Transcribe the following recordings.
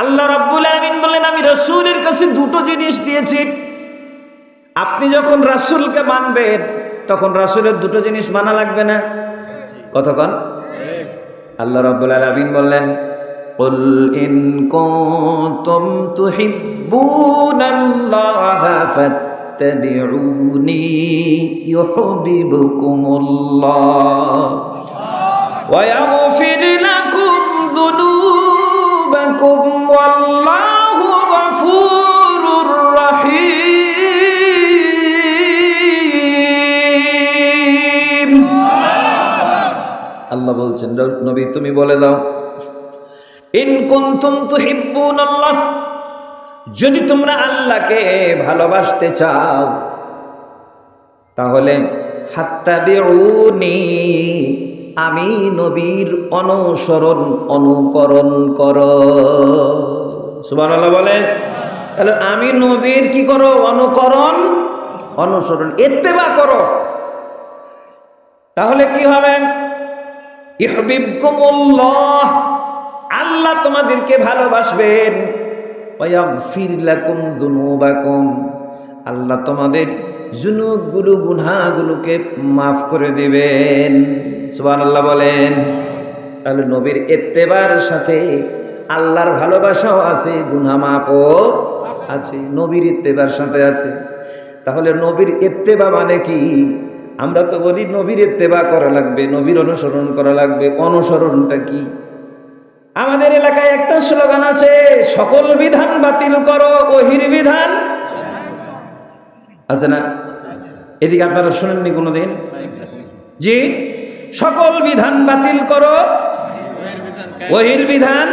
আল্লাহ রাব্বুল আলামিন বলেন, আমি রাসূলের কাছে দুটো জিনিস দিয়েছি। আপনি যখন রাসূলকে মানবেন তখন রাসূলের দুটো জিনিস মানা লাগবে না? কতক্ষণ? আল্লাহ রাব্বুল আলামিন বললেন, কুল ইন কুনতুম তুহিব্বুনাল্লাহা ফাত্তাবিউনি ইউহিব্বুকুমুল্লাহ ওয়া ইয়াগফির লাকুম যুনুবাকুম ওয়াল্লাহু গফুরুর রহিম। আল্লাহ বলছেন, নবী তুমি বলে দাও, ইন কুনতুম তুহিব্বুনাল্লাহ, যদি তোমরা আল্লাহকে ভালোবাসতে চাও তাহলে ফাত্তাবিউনি, আমি নবীর অনুসরণ অনুকরণ করো। সুবহানাল্লাহ বলেন। তাহলে আমি নবীর কি করো? অনুকরণ অনুসরণ ইত্তেবা করো। তাহলে কি হবে? ইউহিব্বুকুমুল্লাহ, আল্লাহ তোমাদেরকে ভালোবাসবেন। ওয়া ইয়াগফির লাকুম যুনুবাকুম, আল্লাহ তোমাদের যুনুবগুলো গুনাহগুলোকে মাফ করে দিবেন। সুবহানাল্লাহ বলেন। তাহলে নবীর ইত্তেবার সাথে আল্লাহর ভালোবাসাও আছে, গুনাহ মাফও আছে, নবীর ইত্তেবার সাথে আছে। তাহলে নবীর ইত্তেবা মানে কি? আমরা তো বলি নবীর ইত্তেবা করা লাগবে, নবীর অনুসরণ করা লাগবে। অনুসরণটা কি? আমাদের এলাকায় একটা স্লোগান আছে, সকল বিধান বাতিল করো, ওহির বিধান আছে না? এদিকে আপনারা শুনেননি কোনোদিন? জি, সকল বিধান বাতিল করো, ওহির বিধান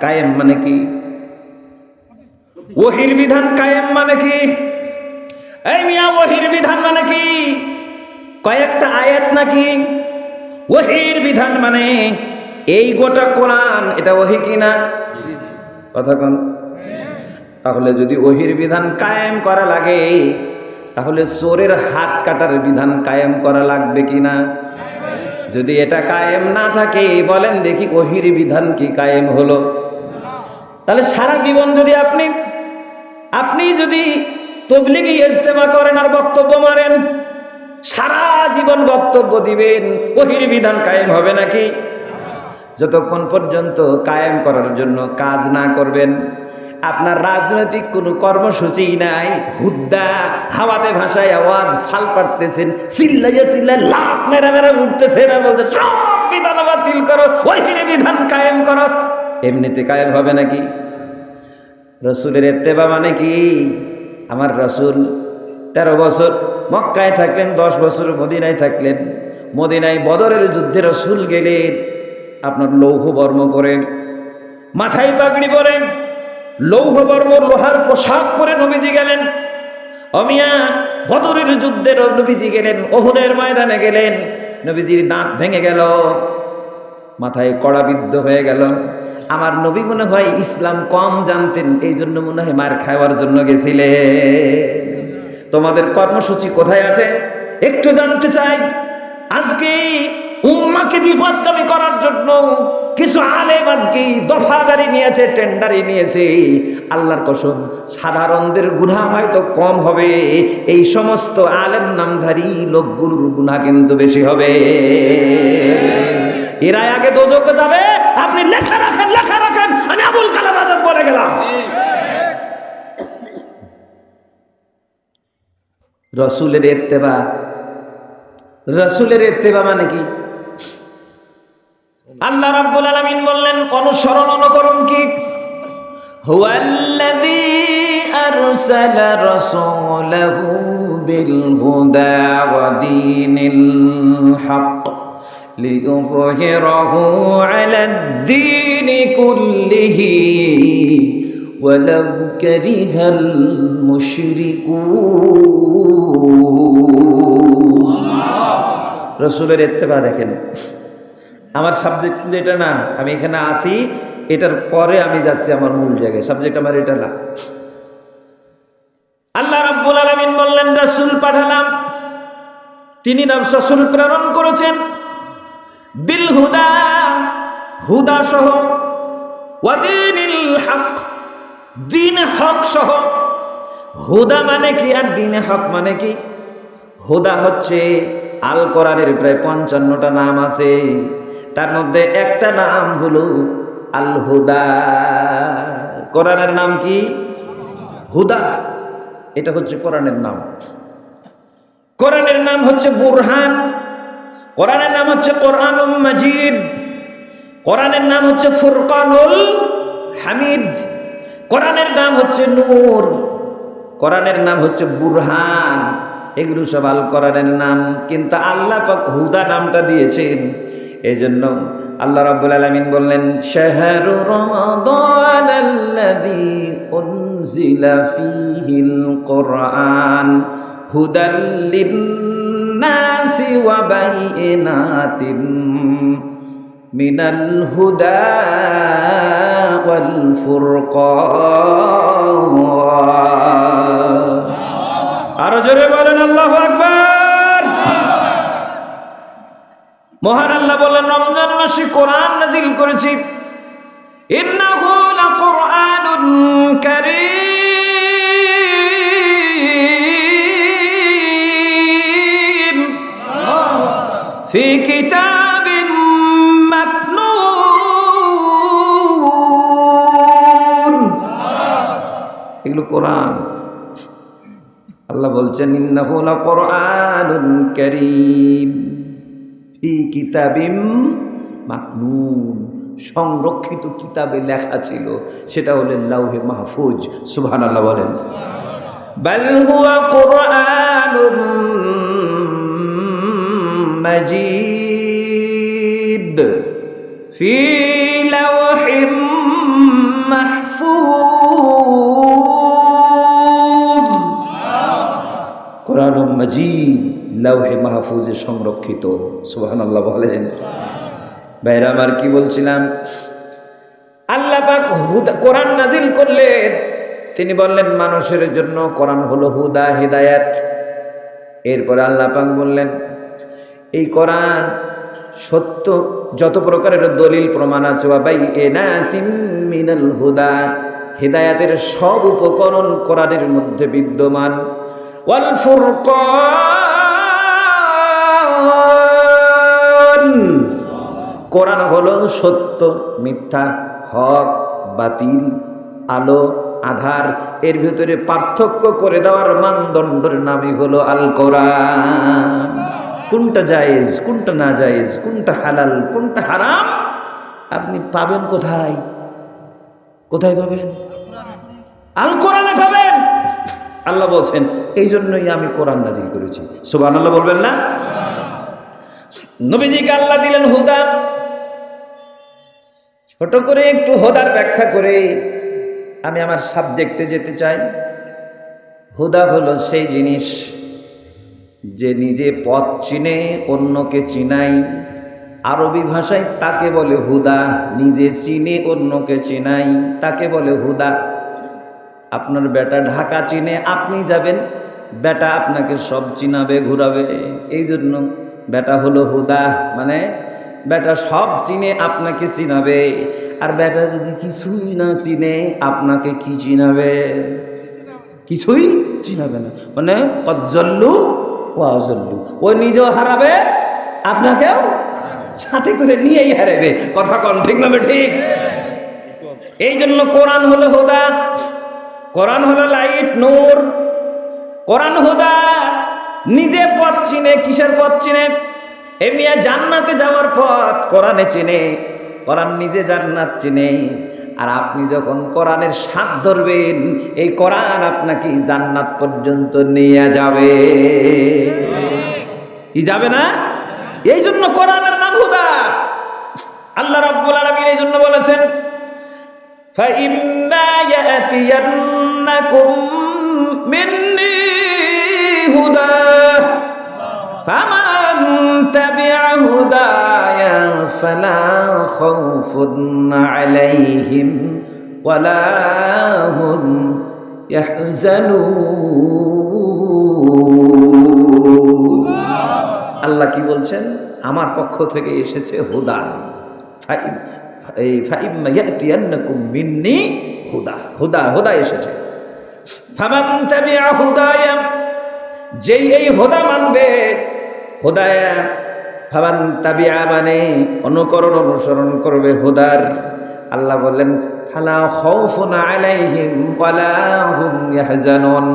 কায়েম। মানে কি? ওহির বিধান কায়েম মানে কি? এই মিয়া, ওহির বিধান মানে কি? কয়েকটা আয়াত নাকি? ওহির বিধান মানে এই গোটা কোরআন, এটা ওহী কিনা? কথা কোন? তাহলে যদি ওহির বিধান কায়েম করা লাগে তাহলে চোরের হাত কাটার বিধান কায়েম করা লাগবে কিনা? যদি এটা কায়েম না থাকে বলেন দেখি ওহির বিধান কি কায়েম হলো? তাহলে সারা জীবন যদি আপনি যদি তাবলীগি ইজতেমা করেন আর বক্তব্য মারেন, সারা জীবন বক্তব্য দিবেন, ওহির বিধান কায়েম হবে নাকি? যতক্ষণ পর্যন্ত কায়েম করার জন্য কাজ না করবেন, আপনার রাজনৈতিক কোনো কর্মসূচি নাই, হুদ্দা হাওয়াতে ভাষায় আওয়াজ ফাল পাড়তেছেন, চিল্লাইয়া চিল্লায় লাফ মেরা মেরা উঠতেছেন আর বলতে সব বিধান বাতিল করো, ওহির বিধান কায়েম করো, এমনিতে কায়েম হবে নাকি? রসুলের ইত্তেবা মানে কি? আমার রসুল 13 বছর মক্কায় থাকলেন, 10 বছর মদিনায় থাকলেন। মদিনায় বদরের যুদ্ধে রসুল গেলেন আপনার লৌহ বর্ম পরে, মাথায় পাগড়ি পরে, লৌহ বর্ম লোহার পোশাক পরে নবীজি গেলেন। অমিয়া বদরের যুদ্ধে নবীজি গেলেন, ওহুদের ময়দানে গেলেন, নবীজির দাঁত ভেঙে গেল, মাথায় কড়া বিদ্ধ হয়ে গেল। আমার নবী মনে হয় ইসলাম কম জানতেন, এই জন্য মনে হয় মার খাওয়ার জন্য গেছিলেন। তোমাদের কর্মসূচি কোথায় আছে একটু জানতে চাই। আজকে উম্মাকে বিপদগামী করার জন্য কিছু আলেম আজকে দফাদারি নিয়েছে, টেন্ডারি নিয়েছে। আল্লাহর কসম, সাধারণদের গুনাহ হয়তো কম হবে, এই সমস্ত আলেম নামধারী লোকগুলোর গুনাহ কিন্তু বেশি হবে। এরা আগে দোজখে যাবে। আপনি লেখা রাখেন, আমি আবুল কালাম আজাদ বলে গেলাম। রসুলের ইত্তেবা মানে কি? আল্লাহ রাব্বুল আলামিন বললেন অনুসরণ অনুকরণ কি? হুয়াল্লাযী আরসালা রাসূলাহু বিল হুদা ওয়া দীনিল হক লিইয়ুযহিরাহু আলাদ-দীনি কুল্লিহি ওয়ালাউ কারিহাল মুশরিকুন। রাসূলের ইত্তেবা দেখেন, আমার সাবজেক্ট যেটা না, আমি এখানে আছি, এটার পরে আমি যাচ্ছি আমার মূল জায়গায়। সাবজেক্ট আমার এটা না। আল্লাহ রাব্বুল আলামিন বললেন রাসূল পাঠালাম, তিনি রাসূল প্রেরণ করেছেন বিল হুদা, হুদা সহ, ওয়া দীনিল হক, দ্বীন হক সহ। হুদা মানে কি আর দ্বীনে হক মানে কি? হুদা হচ্ছে আল কোরআনের প্রায় 55টা নাম আছে, তার মধ্যে একটা নাম হলো আল হুদা। কোরআনের নাম কি? হুদা। এটা হচ্ছে কোরআনের নাম। কোরআনের নাম হচ্ছে বুরহান, কোরআনের নাম হচ্ছে কোরআনুল মাজিদ, কোরআনের নাম হচ্ছে ফুরকানুল হামিদ, কোরআনের নাম হচ্ছে নূর, কোরআনের নাম হচ্ছে বুরহান। এগুলো সব আল কোরআনের নাম, কিন্তু আল্লাহ পাক হুদা নামটা দিয়েছেন। এজন্য আল্লাহ রাব্বুল আলামিন বললেন, শাহরু রমাদানাল্লাযী উনজিলা ফীহিল কুরআন হুদাল লিন্নাসি ওয়া বাইয়িনাতিন মিনাল হুদা ওয়াল ফুরকান। আরো জোরে বলেন আল্লাহু আকবার। মহান আল্লাহ বলেন, রমজান মাসে কোরআন নাজিল করেছি। ইন্নাহু লাকুরআনুন কারীম ফি কিতাবিন মাকনুন। এগুলো কোরআন। আল্লাহ বলছেন, ইন্নাহু লাকুরআনুন কারীম ফি কিতাবিম মাকনুন, সংরক্ষিত কিতাবে লেখা ছিল, সেটা হলো লাউহে মাহফুজ। সুবহানাল্লাহ বলেন। বাল হুয়া কুরআনুম মাজিদ ফি লাওহিম মাহফুজ। কোরআনুল মাজিদ লাউহে মাহফুজে সংরক্ষিত। সুবহানাল্লাহ বলেন। ভাইরা আমার, কি বলছিলাম? আল্লাহ পাক কোরআন নাজিল করলেন, তিনি বললেন মানুষের জন্য কোরআন হলো হুদা, হিদায়াত। এরপরে আল্লাহ পাক বললেন, এই কোরআন সত্য, যত প্রকারের দলিল প্রমাণ আছে, ওয়া বাইয়িনাতিম মিনাল হুদা, হিদায়াতের সব উপকরণ কোরআনের মধ্যে বিদ্যমান। ওয়াল ফুরকান, কোরআন হলো সত্য মিথ্যা, হক বাতিল, আলো আধার, এর ভিতরে পার্থক্য করে দেওয়ার মানদণ্ডের নামই হলো আল কোরআন। কোনটা জায়েজ, কোনটা না জায়েজ, কোনটা হালাল, কোনটা হারাম, আপনি পাবেন কোথায়? কোথায় পাবেন? আল কোরআনে পাবেন। আল্লাহ বলছেন, এই জন্যই আমি কোরআন নাজিল করেছি। সুবহানাল্লাহ বলবেন না? নবীজিকে আল্লাহ দিলেন হুদা। ছোট করে একটু হুদার ব্যাখ্যা করে আমি আমার সাবজেক্টে যেতে চাই। হুদা হলো সেই জিনিস যে নিজে পথ চিনে অন্যকে চিনাই। আরবি ভাষায় তাকে বলে হুদা। নিজে চিনে অন্যকে চিনাই, তাকে বলে হুদা। আপনার বেটা ঢাকা চিনে, আপনি যাবেন, বেটা আপনাকে সব চিনাবে, ঘুরাবে। এই জন্য বেটা হলো হুদা, মানে বেটা সব চিনে আপনাকে চিনাবে। আর বেটা যদি কিছুই না চিনে, আপনাকে কি চিনাবে? কিছুই চিনাবে না, মানে কজ্জল্লু ওয়াজল্লু। ও নিজেও হারাবে, আপনাকেও সাথে করে নিয়েই হারাবে। কথা কন ঠিক না ঠিক? এই জন্য কোরআন হলো হুদা, কোরআন হলো লাইট, নূর। কোরআন হুদা, নিজে পথ চিনে। কিসের পথ চিনে? এমিয়া জান্নাতে যাওয়ার পথ কোরআনে চিনে। কোরআন নিজে জান্নাত চিনে। আর আপনি যখন কোরআনের স্বাদ ধরবেন, এই কোরআন আপনাকে জান্নাত পর্যন্ত নিয়ে যাবে। কি যাবে না? এই জন্য কোরআনের নাম হুদা। আল্লাহ রাব্বুল আলামিন এই জন্য বলেছেন, فَإِمَّا يَأْتِيَنَّكُم مِّنِّي هُدًى فَمَن تَبِعَ هُدَايَ فَلَا خَوْفٌ عَلَيْهِمْ وَلَا هُمْ يَحْزَنُونَ। আল্লাহ কি বলছেন? আমার পক্ষ থেকে এসেছে হুদা। এই ফাইম্মা ইয়াতিয়ান্নাকুম মিন্নি হুদা, হুদা হুদা এসেছে। ফামান তাবিআ হুদায়া, যেই এই হুদা মানবে, হুদায়া ফামান তাবিআ মানে অনুকরণ অনুসরণ করবে হুদার। আল্লাহ বললেন ফালা খাউফুন আলাইহিম ওয়ালা হুম ইয়াহজানুন,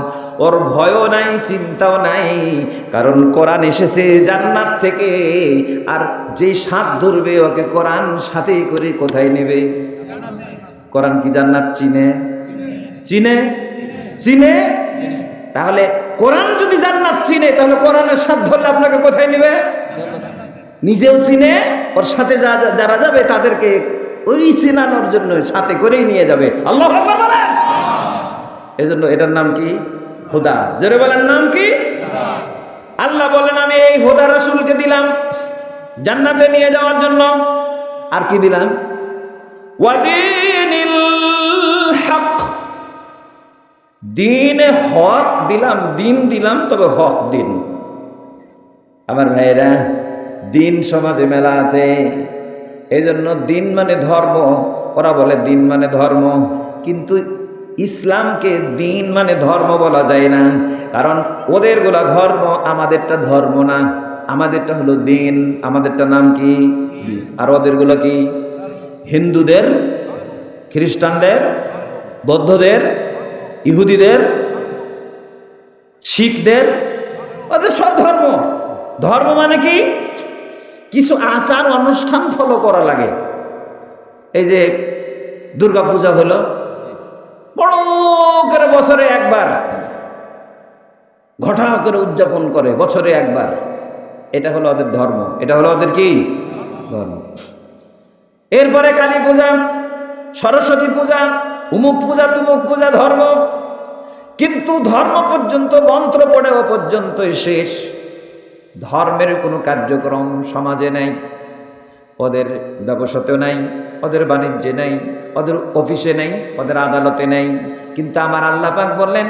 ওর ভয়ও নাই চিন্তাও নাই, কারণ কোরআন এসেছে জান্নাত থেকে। আর যে সাথ ধরবে ওকে কোরআন সাথেই করে কোথায় নেবে? কোরআন কি জান্নাত চিনে? চিনে চিনে তাহলে কোরআন যদি জান্নাত চিনে, তাহলে কোরআনের সাথ ধরলে আপনাকে কোথায় নেবে? নিজেও চিনে, ওর সাথে যারা যাবে তাদেরকে ওই চিনানোর জন্য সাথে করেই নিয়ে যাবে। আল্লাহু আকবার বলেন। এজন্য এটার নাম কি? হুদা। জোরে বলেন, নাম কি? আল্লাহ বলেন আমি এই হুদা রাসূলকে দিলাম জান্নাতে নিয়ে যাওয়ার জন্য। আর কি দিলাম? ওয়াদিনিল হক, দিনে হক দিলাম, দিন দিলাম, তবে হক দিন। আমার ভাইয়েরা, দিন সমাজে মেলা আছে, এই জন্য দিন মানে ধর্ম, ওরা বলে দিন মানে ধর্ম, কিন্তু ইসলামকে দিন মানে ধর্ম বলা যায় না, কারণ ওদের গুলা ধর্ম, আমাদেরটা ধর্ম না, আমাদেরটা হলো দিন। আমাদেরটা নাম কি? আর ওদের গুলো কি? হিন্দুদের, খ্রিস্টানদের, বৌদ্ধদের, ইহুদিদের, শিখদের, ওদের সব ধর্ম। ধর্ম মানে কি? কিছু আচার অনুষ্ঠান ফলো করা লাগে। এই যে দুর্গা পূজা হলো, বড় করে বছরে একবার ঘটা করে উদযাপন করে, বছরে একবার। এটা হলো ওদের ধর্ম, এটা হলো ওদের কি? ধর্ম। এরপরে কালী পূজা, সরস্বতী পূজা, উমুক পূজা, তুমুক পূজা, ধর্ম। কিন্তু ধর্ম পর্যন্ত মন্ত্র পড়েও পর্যন্তই শেষ। ধর্মের কোনো কার্যক্রম সমাজে নাই, ওদের ব্যবসাতেও নাই, ওদের বাণিজ্যে নাই, ওদের অফিসে নাই, ওদের আদালতে নাই। কিন্তু আমার আল্লাহ পাক বললেন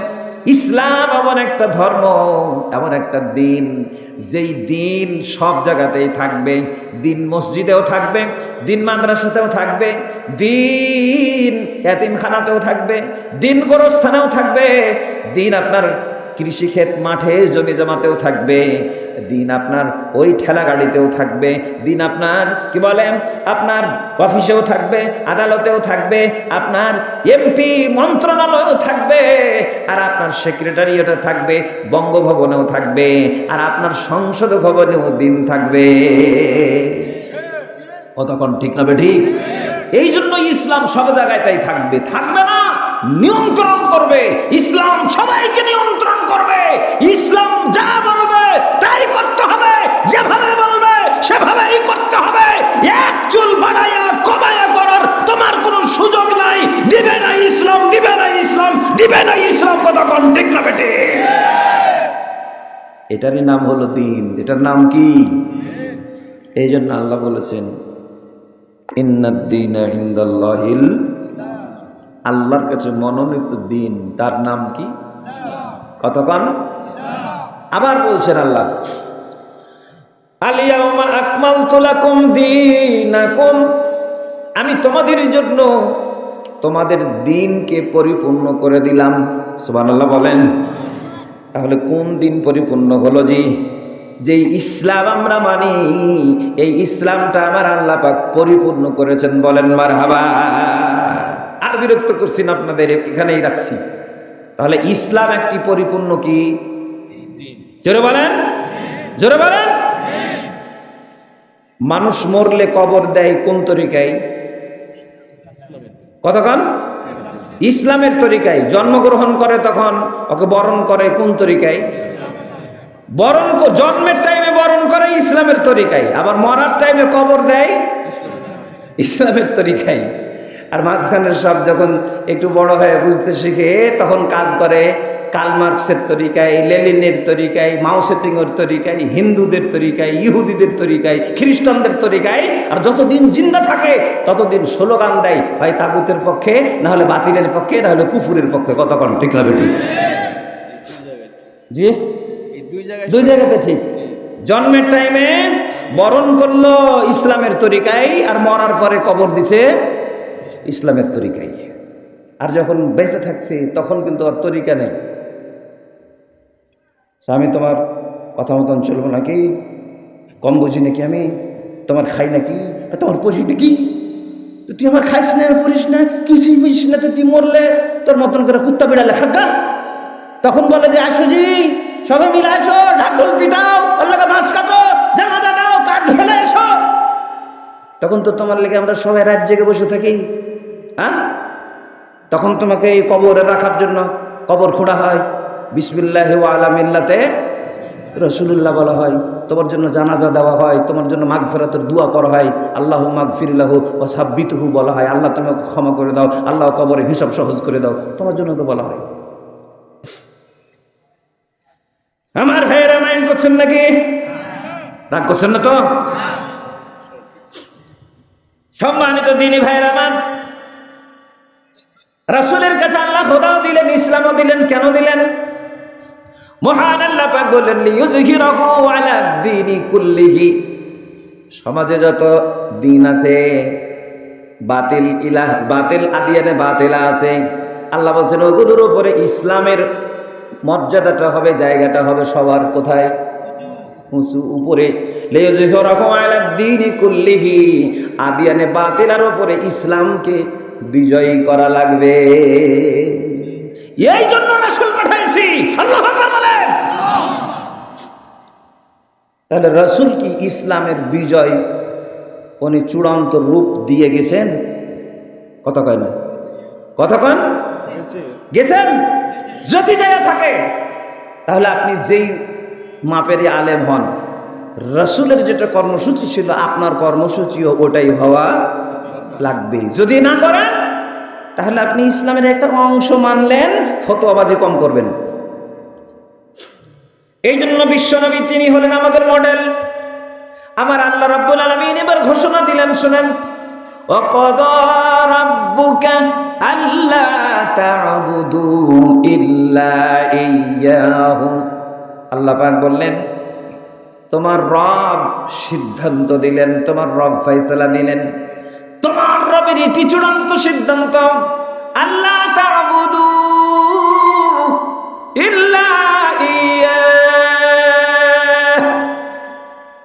ইসলাম এমন একটা ধর্ম, এমন একটা দিন, যেই দিন সব জায়গাতেই থাকবে। দিন মসজিদেও থাকবে, দিন মাদ্রাসাতেও থাকবে, দিন এতিমখানাতেও থাকবে, দিন গোরস্থানেও থাকবে, দিন আপনার কৃষিক্ষেত মাঠে জমি জমাতেও থাকবে, দিন আপনার ওই ঠেলা গাড়িতেও থাকবে, দিন আপনার কি বলেন আপনার অফিসেও থাকবে, আদালতেও থাকবে, আপনার এমপি মন্ত্রণালয়েও থাকবে, আর আপনার সেক্রেটারিয়েটে থাকবে, বঙ্গভবনেও থাকবে, আর আপনার সংসদ ভবনেও দিন থাকবে। কতক্ষণ ঠিক না ঠিক? এই জন্য ইসলাম সব জায়গায় তাই থাকবে, থাকবে না, নিয়ন্ত্রণ করবে। ইসলাম সবাইকে নিয়ন্ত্রণ করবে। ইসলাম যা বলবে তাই করতে হবে, যেভাবে বলবে সেভাবেই করতে হবে। এক চুল বাড়ায়া কমায়া করার তোমার কোনো সুযোগ নাই। দিবে না ইসলাম, দিবে না ইসলাম, দিবে না ইসলাম। কতক্ষণ ঠিক না বেটে? এটারই নাম হলো দিন। এটার নাম কি? এই জন্য আল্লাহ বলেছেন ইন্নাদ-দীনা ইনদাল্লাহিল, আল্লাহর কাছে মনোনীত দিন, তার নাম কি? কতক্ষণ? আবার বলছেন আল্লাহ আল-ইয়াওমা আকমালতু লাকুম দীনাকুম, আমি তোমাদের জন্য তোমাদের দিনকে পরিপূর্ণ করে দিলাম। সুবহানাল্লাহ বলেন। তাহলে কোন দিন পরিপূর্ণ হলো? যে ইসলাম আমরা মানি, এই ইসলামটা আমার আল্লাহ পাক পরিপূর্ণ করেছেন। বলেন মারহাবা। আর বিরক্ত করছি না আপনাদের, এখানেই রাখছি। তাহলে ইসলাম একটি পরিপূর্ণ কি? জোরে বলেন, জোরে বলেন। মানুষ মরলে কবর দেয় কোন তরিকায়? কতক্ষণ? ইসলামের তরিকায়। জন্মগ্রহণ করে তখন ওকে বরণ করে কোন তরিকায়? বরণ, জন্মের টাইমে বরণ করে ইসলামের তরিকায়, আবার মরার টাইমে কবর দেয় ইসলামের তরিকায়। আর মাঝখানের সব যখন একটু বড় হয়ে বুঝতে শিখে, তখন কাজ করে কার্ল মার্কসের তরিকায়, লেনিনের তরিকায়, মাও সেতুংয়ের তরিকায়, হিন্দুদের তরিকায়, ইহুদিদের তরিকায়, খ্রিস্টানদের তরিকায়। আর যতদিন জিন্দা থাকে ততদিন স্লোগান দেয়, হয় তাগুতের পক্ষে, না হলে বাতিলের পক্ষে, না হলে কুফুরের পক্ষে। কতক্ষণ ঠিক না বেটি? জি, দুই জায়গাতে ঠিক। জন্মের টাইমে বরণ করলো ইসলামের তরিকায়, আর মরার পরে কবর দিছে ইসলামের তরিকায়। আর যখন বেঁচে থাকছে তখন কিন্তু আর তরিকা নেই। আমি তোমার কথা মতন চলবো নাকি, কম বুঝি নাকি, আমি তোমার খাই নাকি, তোমার পড়ি নাকি, তুই আমার খাইস না, পড়িস না, কিছুই বুঝিস না, তুই মরলে তোর মতন করে কুত্তা বিড়ালে খাগা। তখন বলে যে আসো জি, সবাই মিলে আসো, ঢাকঢোল পিটাও, আল্লাহকে মাছ কাটো, জানাজা দাও, কাজ ফেলে এসো। তখন তো তোমার লেগে আমরা সবাই রাত জেগে বসে থাকি। হ্যাঁ, তখন তোমাকে এই কবরে রাখার জন্য কবর খোঁড়া হয়, বিসমিল্লাহি ওয়া আলা মিল্লাতে রাসূলুল্লাহ বলা হয়, তোমার জন্য জানাজা দেওয়া হয়, তোমার জন্য মাগফিরাতের দোয়া করা হয়, আল্লাহুম্মা মাগফির লাহু ওয়া সাব্বিতহু বলা হয়, আল্লাহ তোমাকে ক্ষমা করে দাও, আল্লাহ কবরে হিসাব সহজ করে দাও, তোমার জন্য তো বলা হয়। আমার ভাইয়েরা মাইন্ড করছেন নাকি? রাগ করছেন না তো? সম্মানিত দ্বীনি ভাইয়েরা আমার, রাসূলের কাছে আল্লাহ খোদাও দিলেন, ইসলামও দিলেন। কেন দিলেন? মহান আল্লাহ পাক বললেন লিইয়ুযহিরাহু আলা দ্বীনি কুল্লিহি। সমাজে যত দিন আছে, বাতিল ইলাহ, বাতিল আদিয়ানে বাতিলা আছে, আল্লাহ বলছেন ওগুলোর উপরে ইসলামের মর্যাদাটা হবে, জায়গাটা হবে সবার কোথায়? উঁচু, উপরে। লিইয়ুযহিরাহু আলা দ্বীনি কুল্লিহি, আদিয়ানে বাতিলার উপরে ইসলামকে বিজয়ী করা লাগবে। এই জন্য রাসূল পাঠাইছি। আল্লাহু আকবার বলেন। তাহলে রাসূল কি ইসলামের বিজয় উনি চূড়ান্ত রূপ দিয়ে গেছেন? কথা কয় না, কথা কন, গেছেন? যদি যায় থাকে তাহলে আপনি যেই মাপেরই আলেম হন, রাসূলের যেটা কর্মসূচি ছিল আপনার কর্মসূচিও ওটাই হওয়া লাগবে। যদি না করেন তাহলে আপনি ইসলামের একটা অংশ মানলেন, ফতোয়াবাজি কম করবেন। এই জন্য বিশ্বনবী তিনি হলেন আমাদের মডেল। আমার আল্লাহ রাব্বুল আলামিন এবার ঘোষণা দিলেন, শুনেন, ওয়াকাদা রাব্বুকা আল্লা তা'বুদু ইল্লা ইয়্যাহু। আল্লাহ পাক বললেন, তোমার রব সিদ্ধান্ত দিলেন, তোমার রব ফয়সালা দিলেন, তোমার রবের এটি চূড়ান্ত সিদ্ধান্ত, আল্লাহ তা'বুদু ইল্লা ইয়্যাহু।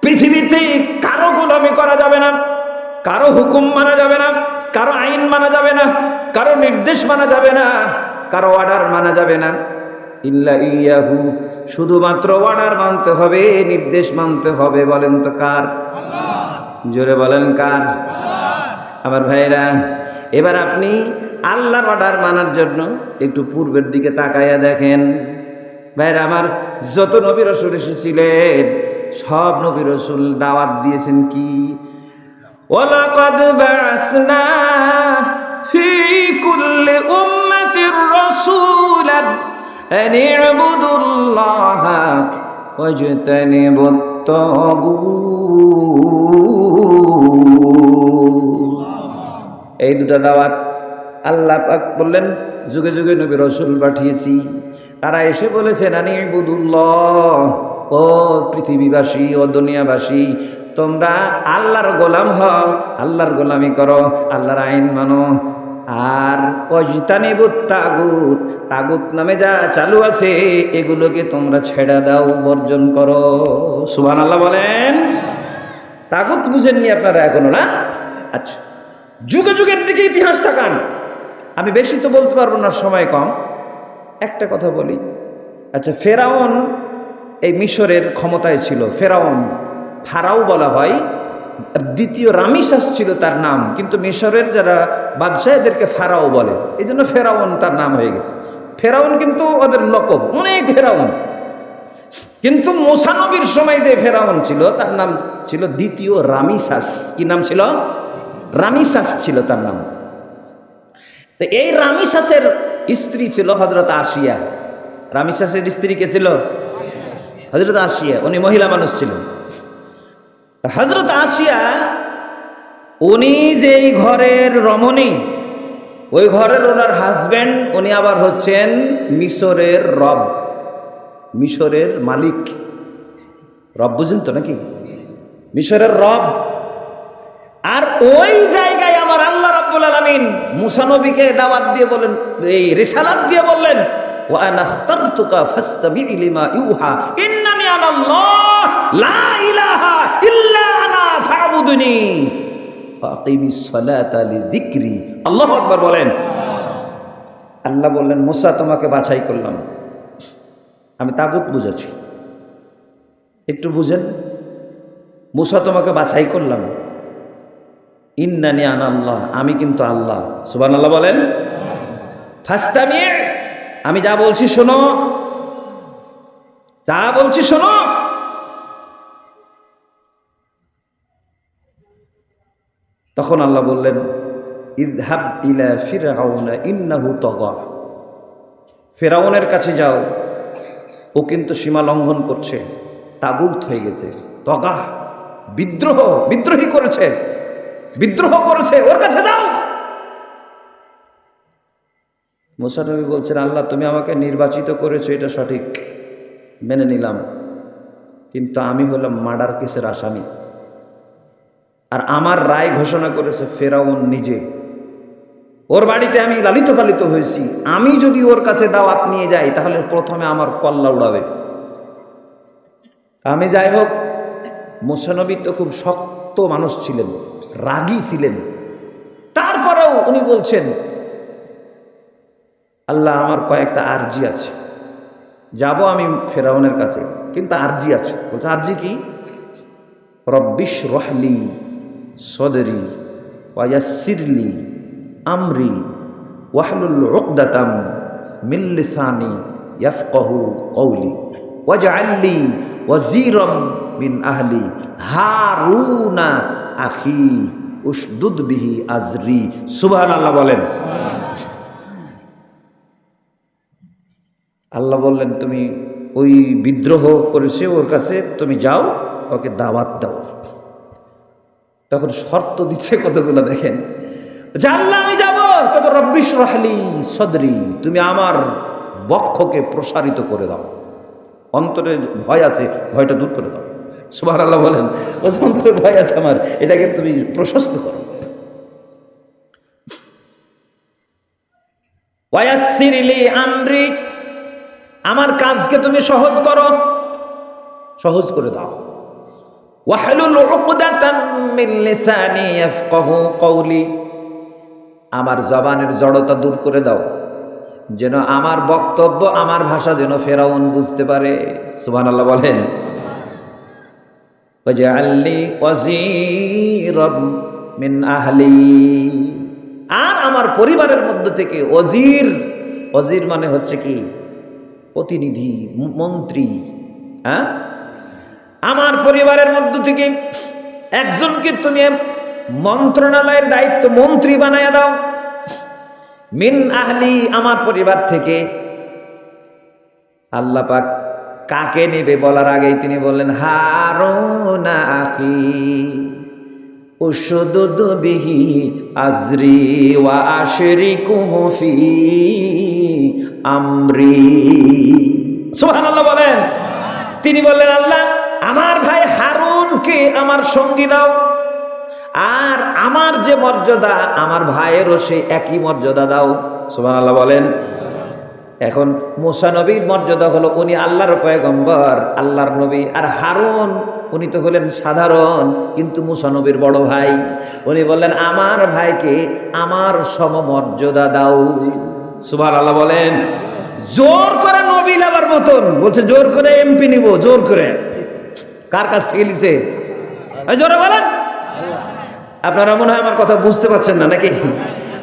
পৃথিবীতে কারো গোলামি করা যাবে না, কারো হুকুম মানা যাবে না, কারো আইন মানা যাবে না, কারো নির্দেশ মানা যাবে না, কারো অর্ডার মানা যাবে না। ইল্লা ইয়াহু, শুধুমাত্র অর্ডার মানতে হবে, নির্দেশ মানতে হবে। বলেন তো কার? জোরে বলেন কার? আমার ভাইরা, এবার আপনি আল্লাহর অর্ডার মানার জন্য একটু পূর্বের দিকে তাকাইয়া দেখেন। ভাইরা আমার, যত নবী রাসূল এসেছিলেন সব নবী রাসূল দাওয়াত দিয়েছেন কি? ওয়ালাকাদ বা'আসনা ফি কুল্লি উম্মাতির রাসূলান আন ই'বুদুল্লাহা ওয়াজতানিবুত তাগুত। এই দুটো দাওয়াত আল্লাহ পাক বললেন, যুগে যুগে নবী রাসূল পাঠিয়েছি, তারা এসে বলেছেন আন ই'বুদুল্লাহ, ও পৃথিবীবাসী, ও দুনিয়াবাসী, তোমরা আল্লাহর গোলাম হও, আল্লাহর গোলামি করো, আল্লাহর আইন মানো, আর ওয়াজতানিবুত তাগুত, তাগুত নামে যা চালু আছে এগুলোকে তোমরা ছেড়ে দাও, বর্জন করো। সুবহানাল্লাহ বলেন। তাগুত বুঝেননি আপনারা এখনো, না? আচ্ছা, যুগে যুগের দিকে ইতিহাস তাকান। আমি বেশি তো বলতে পারবো না, সময় কম, একটা কথা বলি। আচ্ছা, ফেরাউন এই মিশরের ক্ষমতায় ছিল। ফেরাউন, ফারাও বলা হয়, দ্বিতীয় রামিসাস ছিল তার নাম, কিন্তু মিশরের যারা বাদশাহ এদেরকে ফারাও বলে, এই জন্য ফেরাউন তার নাম হয়ে গেছে। ফেরাউন কিন্তু ওদের লকব, অনেক ফেরাউন। কিন্তু মুসা নবীর সময় যে ফেরাউন ছিল তার নাম ছিল দ্বিতীয় রামিসাস। কি নাম ছিল? রামিসাস ছিল তার নাম। তো এই রামিসাসের স্ত্রী ছিল হযরত আসিয়া। রামিসাসের স্ত্রী কে ছিল? হযরত আসিয়া। উনি মহিলা মানুষ ছিলেন। হযরত আসিয়া, উনি যেই ঘরের রমণী, ওই ঘরের ওনার হাজবেন্ড, উনি আবার হচ্ছেন মিশরের রব, মিশরের মালিক। রব বুঝেন তো নাকি? মিশরের রব। আর ওই জায়গায় আমার আল্লাহ রাব্বুল আলামিন মুসা নবীকে দাওয়াত দিয়ে বলেন, এই রিসালাত দিয়ে বললেন, ওয়া আনা ইখতারতুকা ফাসতামি' লিমা ইউহা ইন্নানি আনাল্লাহ লা ইলাহা ইল্লা আনা ফা'বুদনি ওয়াকিমিস সালাতা লিযিকরি। আল্লাহু আকবার বলেন। আল্লাহ বললেন, মুসা তোমাকে বাছাই করলাম, আমি তাগুত বুঝাচ্ছি, একটু বুঝেন। মুসা তোমাকে বাছাই করলাম, ইন্নানি আনা আল্লাহ, আমি কিন্তু আল্লাহ। সুবহানাল্লাহ বলেন। ফাসতামি', আমি যা বলছি শোনো, যা বলছি শোনো। তখন আল্লাহ বললেন, ইযহাব ইলা ফিরআউনা ইন্নাহু তাগা, ফিরআউনের কাছে যাও, ও কিন্তু সীমা লঙ্ঘন করছে, তাগুত হয়ে গেছে, তগা, বিদ্রোহী করেছে, বিদ্রোহ করেছে, ওর কাছে যাও। মুসা নবী বলছেন, আল্লাহ তুমি আমাকে নির্বাচিত করেছো, এটা সঠিক, মেনে নিলাম, কিন্তু আমি হলাম মার্ডার কেসের আসামি, আর আমার রায় ঘোষণা করেছে ফেরাউন নিজে। ওর বাড়িতে আমি লালিত পালিত হয়েছি, আমি যদি ওর কাছে দাওয়াত নিয়ে যাই তাহলে প্রথমে আমার কল্লা উড়াবে। আমি যাই হোক, মুসা নবী তো খুব শক্ত মানুষ ছিলেন, রাগী ছিলেন, তারপরেও উনি বলছেন, আল্লাহ আমার কয়েকটা আরজি আছে, যাব আমি ফেরাউনের কাছে, কিন্তু আরজি আছে। বলছে, আরজি কি? রব্বিশ রহলি সদরি ওয়ায়াসসিরলি আমরি ওয়াহলুল উকদাতাম মিন লিসানি ইয়াফকাহু কওলি ওয়াজআললি ওয়াজিরাম মিন আহলি হারুনা আখি উশদুদ বিহি আজরি। সুবহানাল্লাহ বলেন। আল্লাহ বললেন, তুমি ওই বিদ্রোহ করেছে ওর কাছে, তুমি যাও, ওকে দাওয়াত দাও। তখন শর্ত দিচ্ছে কতগুলো দেখেন, আল্লাহ আমি যাব, তবে রব্বিশ রহলি সদরি, তুমি আমার বক্ষকে প্রসারিত করে দাও, অন্তরে ভয় আছে, ভয়টা দূর করে দাও। সুবহানাল্লাহ বলেন। অন্তরে ভয় আছে আমার, এটাকে তুমি প্রশস্ত করো। ওয়ায়াসসিরলি আমরি, আমার কাজকে তুমি সহজ করো, সহজ করে দাও। ওয়াহলুল উকদাতাম মিন লিসানি ইয়াফকাহু কওলি, আমার জবানের জড়তা দূর করে দাও, যেন আমার বক্তব্য, আমার ভাষা যেন ফেরাউন বুঝতে পারে। সুবহানাল্লাহ বলেন। ওয়াজআলনি ওয়াজিরাম মিন আহলি, আর আমার পরিবারের মধ্য থেকে ওজির, ওজির মানে হচ্ছে কি? প্রতিনিধি, মন্ত্রী। হ্যাঁ, আমার পরিবারের মধ্য থেকে একজনকে তুমি মন্ত্রণালয়ের দায়িত্ব মন্ত্রী বানায়া দাও। মিন আহলি, আমার পরিবার থেকে। আল্লাহ পাক কাকে নেবে বলার আগেই তিনি বললেন, হারুনা আখি উশদুদ বিহি আজরি ওয়া আশরিকুহু ফি আমরি। সুবহানাল্লাহ বলেন। তিনি বললেন, আল্লাহ আমার ভাই হারুনকে আমার সঙ্গী দাও, আর আমার যে মর্যাদা আমার ভাইয়েরও সেই একই মর্যাদা দাও। সুবহানাল্লাহ বলেন। এখন মুসা নবীর মর্যাদা হলো উনি আল্লাহর পয়গম্বর, আল্লাহর নবী, আর হারুন উনি তো হলেন সাধারণ, কিন্তু মুসা নবীর বড় ভাই। উনি বললেন, আমার ভাইকে আমার সমমর্যাদা দাও। সুবহানাল্লাহ বলেন। জোর করে নবী নেবার মতন বলছে, জোর করে এমপি নিব, জোর করে। কার কাছ থেকে লিছে? জোরে বলেন। আপনারা মনে হয় আমার কথা বুঝতে পারছেন না নাকি?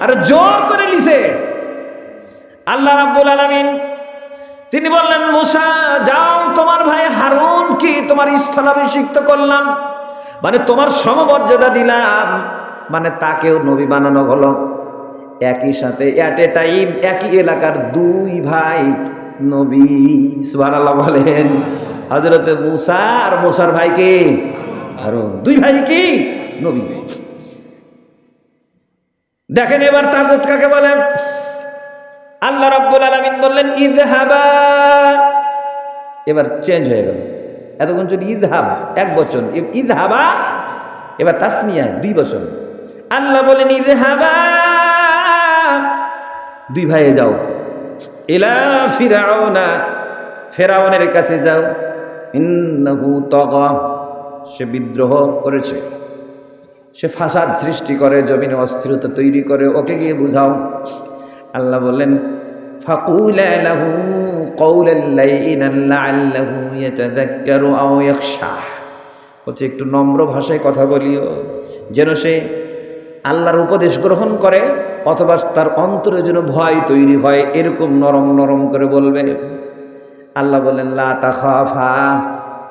আরে জোর করে লিছে আল্লাহ রাব্বুল আলামিন। তিনি বললেন, মুসা যাও, তোমার ভাই হারুন কি তোমার স্থলাভিষিক্ত করলাম, মানে তোমার সমমর্যাদা দিলাম, মানে তাকেও নবী বানানো হলো। একই সাথে এট এ টাইম একই এলাকার দুই ভাই নবী। সুবহানাল্লাহ বলেন। হযরতে মুসা আর মুসার ভাই কে? হারুন। দুই ভাই কি? নবী। দেখেন এবার তাগুত কাকে বলে? আল্লাহ রাব্বুল আলামিন বললেন, ইযহাবা। এবার চেঞ্জ হয়ে গেল, এতক্ষণ ছিল ইযহাব, এক বচন, ইযহাবা এবার তাসনিয়া, 2 বচন। আল্লাহ বলেন ইযহাবা, 2 ভাইয়ে যাও, ইলা ফিরাউনা, ফেরাউনের কাছে যাও, ইন্নাহু তাগা, সে বিদ্রোহ করেছে, সে ফাসাদ সৃষ্টি করে, জমিনে অস্থিরতা তৈরি করে, ওকে গিয়ে বুঝাও। আল্লাহ বললেন ফাকুলা লাহু কওলান লাইনান লাআল্লাহু ইয়াতাযাক্কারু আও ইয়াখশা, বলছে একটু নম্র ভাষায় কথা বলিও, যেন সে আল্লাহর উপদেশ গ্রহণ করে অথবা তার অন্তরে যেন ভয় তৈরি হয়, এরকম নরম নরম করে বলবে। আল্লাহ বললেন লা তাখাফা,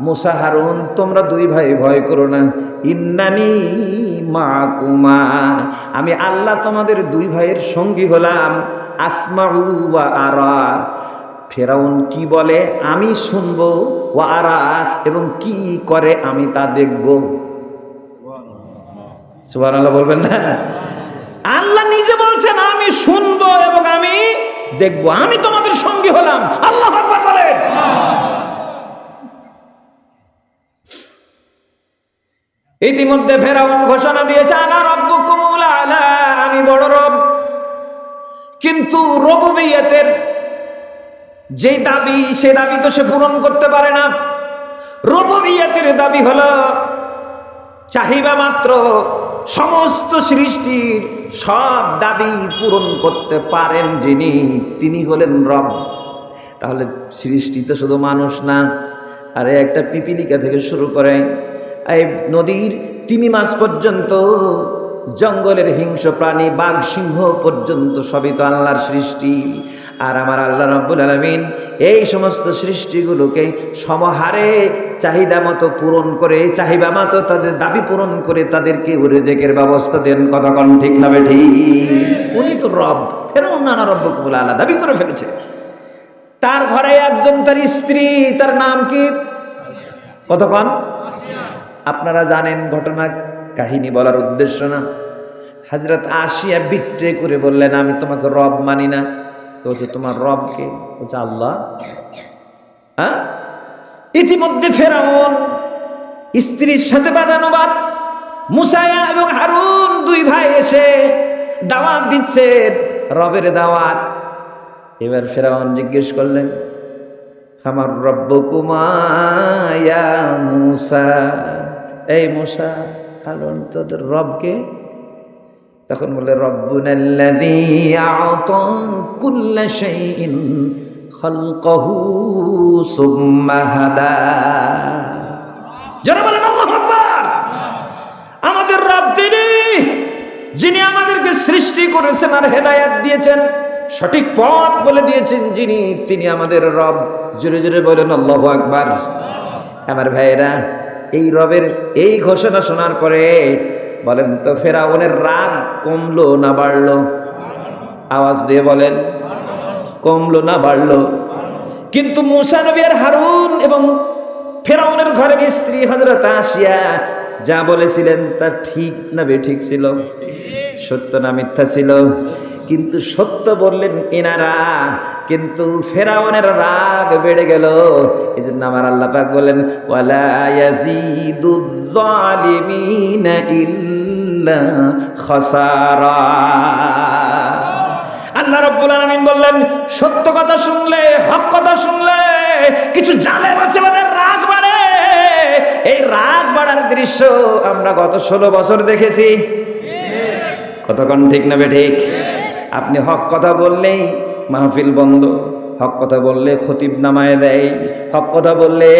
মুসা হারুন তোমরা 2 ভাই ভয় করো না, ইন্নানি মাকুমা, আমি আল্লাহ তোমাদের 2 ভাইয়ের সঙ্গী হলাম, আসমাউ ওয়া আরা, ফেরাউন কি বলে আমি শুনবো, ওয়া আরা, এবং কি করে আমি তা দেখব। সুবহানাল্লাহ বলবেন না? আল্লাহ নিজে বলছেন আমি শুনবো এবং আমি দেখবো, আমি তোমাদের সঙ্গী হলাম। আল্লাহু আকবার বলেন। ইতিমধ্যে ফেরাউন ঘোষণা দিয়েছে আনা রাব্বুকুমুল আলা, আমি বড় রব। কিন্তু রুবুবিয়তের যে দাবি, সে দাবি তো সে পূরণ করতে পারে না। রুবুবিয়তের দাবি হলো চাহিদা মাত্র সমস্ত সৃষ্টির সব দাবি পূরণ করতে পারেন যিনি, তিনি হলেন রব। তাহলে সৃষ্টি তো শুধু মানুষ না, আরে একটা পিপিলিকা থেকে শুরু করে এই নদীর তিমি মাছ পর্যন্ত, জঙ্গলের হিংস্র প্রাণী বাঘ সিংহ পর্যন্ত সবই তো আল্লাহর সৃষ্টি। আর আমার আল্লাহ রাব্বুল আলামিন এই সমস্ত সৃষ্টিগুলোকে সমহারে চাহিদা মতো পূরণ করে, চাহিদা মতো তাদের দাবি পূরণ করে তাদেরকে রিজিকের ব্যবস্থা দেন। কতক্ষণ ঠিক না ঠিক? উনি তো রব। ফেরাউন নানা রব্বুকুল আলা দাবি করে ফেলেছে। তার ঘরে একজন তার স্ত্রী, তার নাম কি? কতক্ষণ? আপনারা জানেন ঘটনা, কাহিনী বলার উদ্দেশ্য না। হযরত আসিয়া বিট্রে করে বললেন আমি তোমাকে রব মানি না। তো বলছে তোমার রব কে? বলছে আল্লাহ। হ্যাঁ, ইতিমধ্যে ফেরাউন স্ত্রীর সাথে বাদানুবাদ, মুসা এবং হারুন 2 ভাই এসে দাওয়াত দিচ্ছে, রবের দাওয়াত। এবার ফেরাউন জিজ্ঞেস করলেন আমার রব্বুকুমা ইয়া মুসা, এই মুসা হারুন তোদের রবকে? তখন বলে রব্বুনাল্লাযী আ'তা কুল্লা শাইইন খালকাহু সুম্মা হাদা। যারা বলেন আল্লাহু আকবার। আমাদের রব তিনি, যিনি আমাদেরকে সৃষ্টি করেছেন আর হেদায়েত দিয়েছেন, সঠিক পথ বলে দিয়েছেন যিনি, তিনি আমাদের রব। জোরে জোরে বলেন আল্লাহু আকবার। আমার ভাইয়েরা, এই রবের এই ঘোষণা শোনার পরে বলেন তো ফেরাউনের রাগ কমলো না বাড়লো? আওয়াজ দিয়ে বলেন, কমলো না বাড়লো? কিন্তু মুসা নবী আর হারুন এবং ফেরাউনের ঘরের স্ত্রী হযরত আসিয়া যা বলেছিলেন তা ঠিক না বেঠিক ছিল? সত্য না মিথ্যা ছিল? কিন্তু সত্য বললেন এনারা, কিন্তু ফেরাউনের রাগ বেড়ে গেল। এই জন্য আমার আল্লাহ পাক বলেন ওয়ালা ইয়াজিদুয যালিমিনা ইল্লা খাসারা। আল্লাহ রাব্বুল আলামিন বললেন সত্য কথা শুনলে, হক কথা শুনলে কিছু জালেম আছে ওদের রাগ বাড়ে। এই রাগ বাড়ার দৃশ্য আমরা গত 16 বছর দেখেছি। কতক্ষণ ঠিক না বেঠিক? আপনি হক কথা বললেই মাহফিল বন্ধ, হক কথা বললে খতিব নামায় দেয়, হক কথা বললে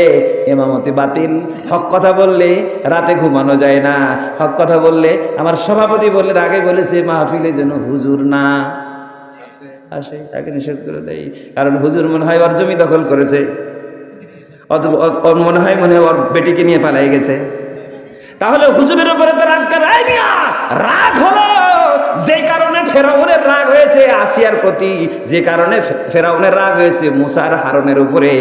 ইমামতি বাতিল, হক কথা বললে রাতে ঘুমানো যায় না, হক কথা বললে আমার সভাপতি বললে আগে বলেছে মাহফিলে যেন হুজুর না আসে, তাকে নিষেধ করে দেয়। কারণ হুজুর মনে হয় ওর জমি দখল করেছে, মনে হয় ওর বেটিকে নিয়ে পালাই গেছে। তাহলে হুজুরের উপরে তো রাগ হলো যে কারণে ফেরাউনের রাগ হয়েছে আসিয়ার প্রতি, যে কারণে ফেরাউনের রাগ হয়েছে মুসার হারুনের উপরে,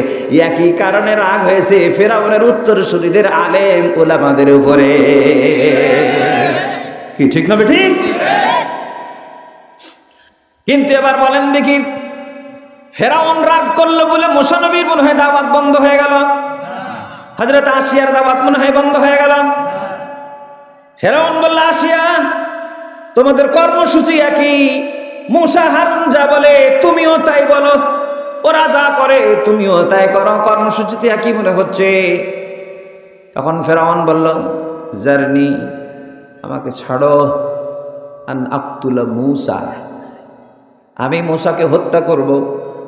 একই কারণে রাগ হয়েছে ফেরাউনের উত্তরসূরিদের আলেম উলামাদের উপরে। কি ঠিক না ঠিক? কিন্তু এবার বলেন দেখি, ফেরাউন রাগ করলো বলে মুসা নবীর মনে হয় দাওয়াত বন্ধ হয়ে গেল? হযরত আসিয়ার দাওয়াত মনে হয় বন্ধ হয়ে গেল। ফেরাউন বলল, আসিয়া তোমাদের কর্মসূচি একই, মূসা হারুন যা বলে তুমিও তাই বলো, ওরা যা করে তুমিও তাই করো, কর্মসূচিতে একই মনে হচ্ছে। তখন ফেরাউন বলল, জারনি, আমাকে ছাড়ো, আন আক্তুলা মূসা, আমি মূসাকে হত্যা করব।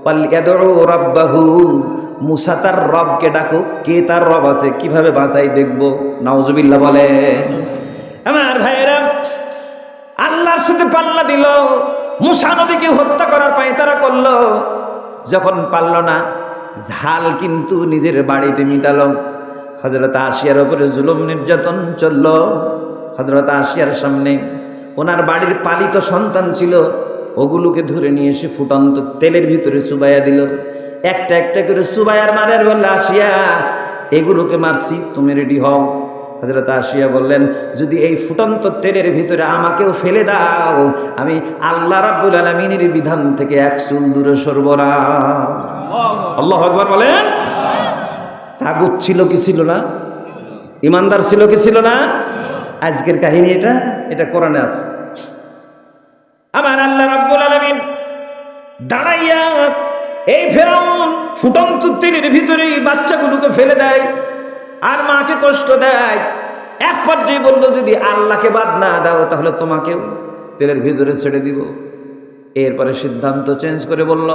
ওয়ালিয়াদউ রাব্বাহু, মূসা তার রবকে ডাকুক, কে তার রব আছে, কিভাবে বাঁচাই দেখব। নাউজুবিল্লাহ বলেন। আমার ভাইয়েরা, আল্লাহর সাথে পাল্লা দিল, মূসা নবীকে হত্যা করার পায়তারা করলো। যখন পারল না, ঝাল কিন্তু নিজের বাড়িতে মিটালো। হযরত আসিয়ার উপরে জুলুম নির্যাতন চলল। হযরত আসিয়ার সামনে ওনার বাড়ির পালিত সন্তান ছিল, ওগুলোকে ধরে নিয়ে এসে ফুটন্ত তেলের ভিতরে চুবাইয়া দিল। একটা একটা করে চুবাইয়ার মারার বললে, আসিয়া এগুলোকে মারছি, তুমি রেডি হও। হযরত আসিয়া বললেন, যদি এই ফুটন্ত তেলের ভিতরে আমাকেও ফেলে দাও, আমি আল্লাহ রাব্বুল আলামিনের বিধান থেকে এক চুল দূরে সরব না। আল্লাহু আকবার বলেন। তাগুত ছিল কি ছিল না? ইমানদার ছিল কি ছিল না? আজকের কাহিনী এটা কোরআনে আছে। আমার আল্লাহ রাব্বুল আলামিন দাঁড়াইয়া এই ফেরাউন ফুটন্ত তেলের ভিতরে বাচ্চাগুলোকে ফেলে দেয় আর মাকে কষ্ট দেয়। এক পর্যায়ে বলল, যদি আল্লাহকে বাদ না দাও তাহলে তোমাকেও তেলের ভিতরে ছেড়ে দিব। এরপরে সিদ্ধান্ত চেঞ্জ করে বলল,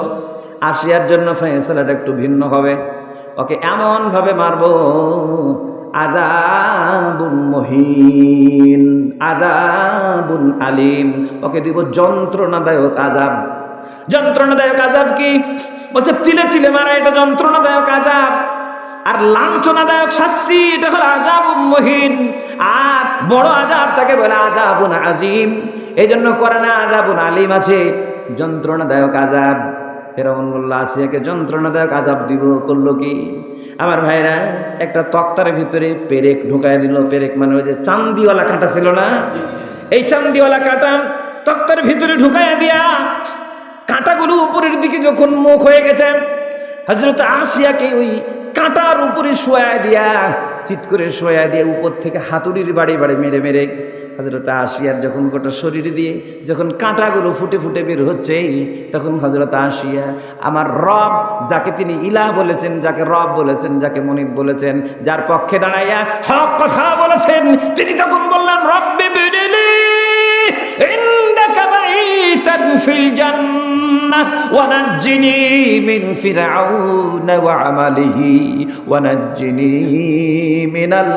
আসিয়ার জন্য ফয়সালাটা একটু ভিন্ন হবে, ওকে এমন ভাবে মারবো, আযাবুন মুহিন, আযাবুন আলিম, ওকে দিব যন্ত্রণাদায়ক আযাব। যন্ত্রণাদায়ক আযাব কি? বলছে তিলে তিলে মারা, এটা যন্ত্রণাদায়ক আযাব। আর লাঞ্ছনাদায়ক শাস্তি, এটা হলো আযাবুন মুহিন। আর বড় আযাব তাকে বলে আযাবুন আযীম। এই জন্য কোরআনে আযাবুন আলিম আছে, যন্ত্রণাদায়ক আযাব। ফেরাউন বলল, আসিয়াকে যন্ত্রণাদায়ক আযাব দিব। করলো কি? আমার ভাইরা, একটা তক্তার ভিতরে পেরেক ঢুকায় দিল। পেরেক মানে ওই যে চান্দিওয়ালা কাঁটা ছিল না, এই চান্দিওয়ালা কাঁটা তক্তার ভিতরে ঢুকায় দিয়া, কাঁটাগুলো উপরের দিকে যখন মুখ হয়ে গেছে, হযরত আসিয়াকে ওই কাঁটার উপরে শোয়া দিয়া, চিৎ করে শোয়া দিয়ে উপর থেকে হাতুড়ির বাড়ি বাড়ি মেরে মেরে হযরত আসিয়ার যখন গোটা শরীর দিয়ে যখন কাঁটাগুলো ফুটে ফুটে বের হচ্ছে, তখন হযরত আসিয়া আমার রব, যাকে তিনি ইলাহ বলেছেন, যাকে রব বলেছেন, যাকে মুনিব বলেছেন, যার পক্ষে দাঁড়াইয়া হক কথা বলেছেন, তিনি তখন বললেন, রব্বি বিনিলি ইনদাকা বাইতান ফিল জান্নাহ ওয়া নাজ্জিনি মিন ফিরআউনা ওয়া আমালিহি ওয়া নাজ্জিনি মিনাল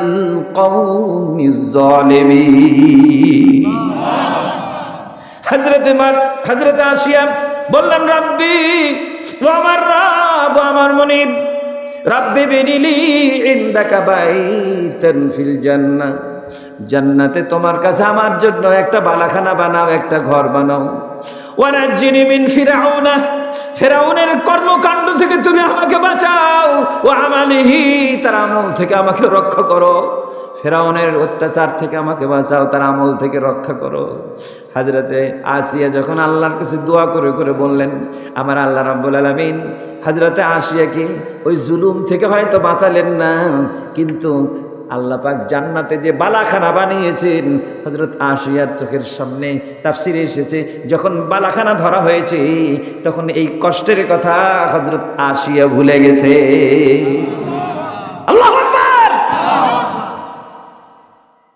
কওমিজ জালিমিন। হযরত আসিয়া বললেন, রব্বি, ও আমার রব, আমার মুনিব, রব্বি বিনিলি ইনদাকা বাইতান ফিল জান্নাহ, জান্নাতে তোমার কাছে আমার জন্য একটা বালাখানা বানাও, একটা ঘর বানাও। ওয়া নাজ্জিনি মিন ফিরআউনা, ফেরাউনের কর্মকাণ্ড থেকে তুমি আমাকে বাঁচাও। ওয়া আমালিহি, তার আমল থেকে আমাকে রক্ষা করো। ফেরাউনের অত্যাচার থেকে আমাকে বাঁচাও, তার আমল থেকে রক্ষা করো। হযরতে আসিয়া যখন আল্লাহর কাছে দোয়া করে করে বললেন, আমার আল্লাহ রাব্বুল আলামিন হযরতে আসিয়াকে ওই জুলুম থেকে হয়তো বাঁচালেন না, কিন্তু আল্লাহ পাক জান্নাতে যে বালাখানা বানিয়েছেন হযরত আসিয়ার চোখের সামনে। তাফসিরে এসেছে, যখন বালাখানা ধরা হয়েছে তখন এই কষ্টের কথা হযরত আসিয়া ভুলে গেছে। আল্লাহু আকবার।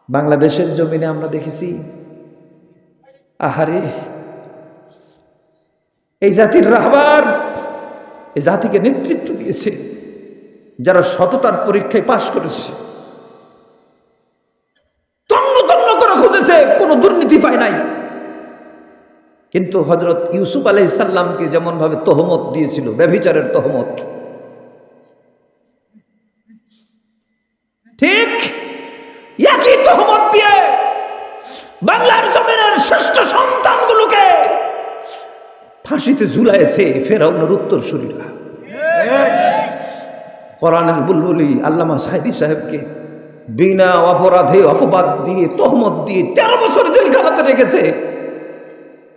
বাংলাদেশের জমিনে আমরা দেখেছি, আহারে, এই জাতির রাহবার, এই জাতিকে নেতৃত্ব দিয়েছে যারা সততার পরীক্ষায় পাশ করেছে, কোনো দুর্নীতি পায় নাই। কিন্তু হযরত ইউসুফ আলাইহিস সালামকে যেমন ভাবে তহমত দিয়েছিল, ব্যভিচারের তহমত, ঠিক একই তহমত দিয়ে বাংলার জমিনের শ্রেষ্ঠ সন্তানগুলোকে ফাঁসিতে ঝুলাইছে ফেরাউনের উত্তরসূরিরা। কোরআনের বুলবুলি আল্লামা সাঈদী সাহেবকে বিনা অপরাধে অপবাদ দিয়ে, তহমত দিয়ে 13 বছর জেলখানাতে রেখেছে।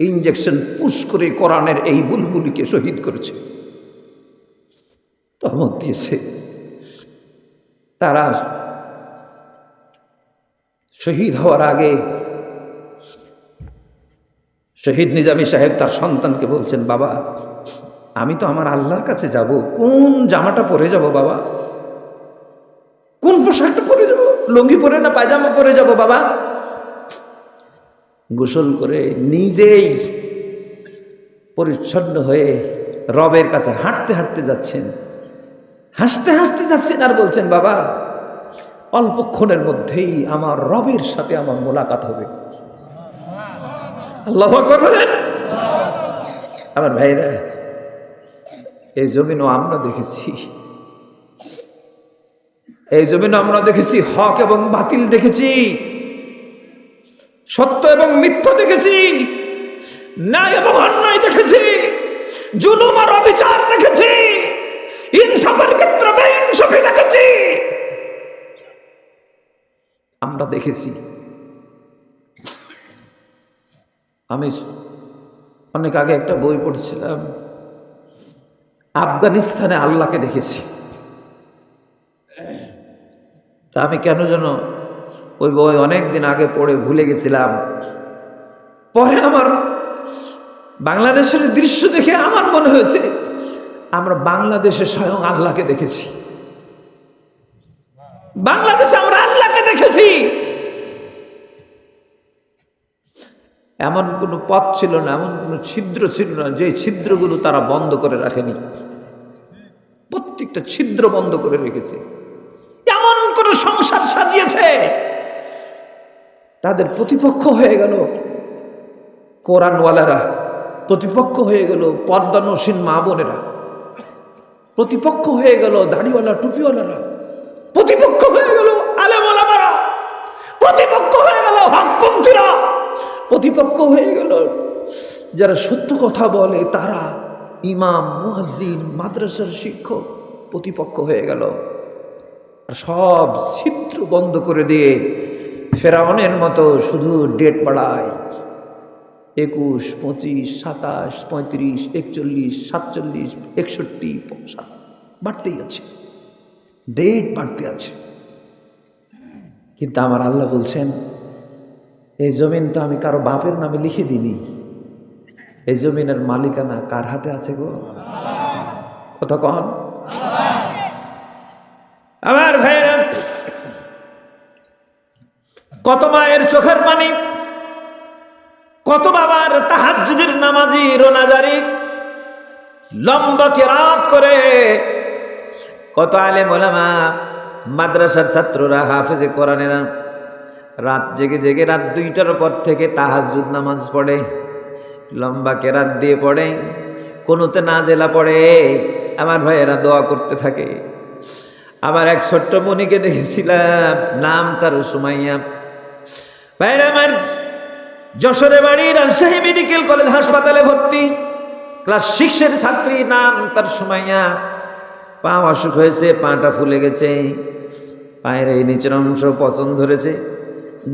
ইনজেকশন পুশ করে কোরআনের এই বুলবুলিকে শহীদ করেছে, তহমত দিয়েছে। তারা শহীদ হওয়ার আগে শহীদ নিজামী সাহেব তার সন্তানকে বলছেন, বাবা আমি তো আমার আল্লাহর কাছে যাব, কোন জামাটা পরে যাব বাবা, কোন পোশাকটা পরে যাব, লুঙ্গি পরে না পায়জামা পরে যাব বাবা? গোসল করে নিজেই পরিচ্ছন্ন হয়ে রবের কাছে হাঁটতে হাঁটতে যাচ্ছেন, হাসতে হাসতে যাচ্ছেন, আর বলছেন, বাবা অল্পক্ষণের মধ্যেই আমার রবের সাথে আমার মোলাকাত হবে। আল্লাহু আকবার বলেন। আমার ভাইরা, এই জমিনও আমরা দেখেছি, এই জমিনও আমরা দেখেছি হক এবং বাতিল দেখেছি, সত্য এবং মিথ্যা দেখেছি, ন্যায় এবং অন্যায় দেখেছি, জুলুম আর অবিচার দেখেছি, ইনসাফের ক্ষেত্রে বেইনসাফি দেখেছি, আমরা দেখেছি। আমি অনেক আগে একটা বই পড়ছিলাম, আফগানিস্তানে আল্লাহকে দেখেছি। তা আমি কেন যেন ওই বই অনেক দিন আগে পড়ে ভুলে গেছিলাম। পরে আমার বাংলাদেশের দৃশ্য দেখে আমার মনে হয়েছে আমরা বাংলাদেশে স্বয়ং আল্লাহকে দেখেছি, বাংলাদেশে আমরা আল্লাহকে দেখেছি। এমন কোনো পথ ছিল না, এমন কোনো ছিদ্র ছিল না যে ছিদ্রগুলো তারা বন্ধ করে রাখেনি, প্রত্যেকটা ছিদ্র বন্ধ করে রেখেছে। এমন কোন সংসার সাজিয়েছে, তাদের প্রতিপক্ষ হয়ে গেল কোরআনওয়ালারা, প্রতিপক্ষ হয়ে গেল পর্দানসীন মা বোনেরা, প্রতিপক্ষ হয়ে গেল দাড়িওয়ালা টুপিওয়ালারা, প্রতিপক্ষ হয়ে গেল আলেম ওলামারা, প্রতিপক্ষ হয়ে গেল হকপন্থীরা, প্রতিপক্ষ হয়ে গেল যারা সত্য কথা বলে তারা, ইমাম মুয়াজ্জিন মাদ্রাসার শিক্ষক, প্রতিপক্ষ হয়ে গেল। সব ছিদ্র বন্ধ করে দিয়ে ফেরাউনের মতো শুধু ডেট বাড়ায়, 21, 25, 27, 35, 41, 47, 61 বাড়তেই আছে, ডেট বাড়তে আছে। কিন্তু আমার আল্লাহ বলছেন, এই জমিন তো আমি কারো বাপের নামে লিখে দিইনি, এই জমিনের মালিকানা কার হাতে আছে গো? কথা কন। আমার ভাইরা, কত মায়ের চোখের পানি, কত বাবার তাহাজ্জুদের নামাজি রোনাজারি লম্বা কেরাত করে, কত আলেম ওলামা মাদ্রাসার ছাত্ররা হাফেজে কোরআনেরা রাত জেগে জেগে রাত 2টার পর থেকে তাহাজ্জুদ নামাজ পড়ে, লম্বা কেরাত দিয়ে পড়ে, কোনোতে নাজেলা পড়ে, আমার ভাইয়েরা দোয়া করতে থাকে। আমার এক ছোট্ট মনিকে দেখেছিলাম, নাম তার সুমাইয়া। ভাইরা আমার, যশোরে বাড়ি, রাজশাহী মেডিকেল কলেজ হাসপাতালে ভর্তি, ক্লাস 6-এর ছাত্রী, নাম তার সুমাইয়া। পা অসুখ হয়েছে, পাটা ফুলে গেছে, পায়ের এই নিচের অংশ পছন্দ ধরেছে।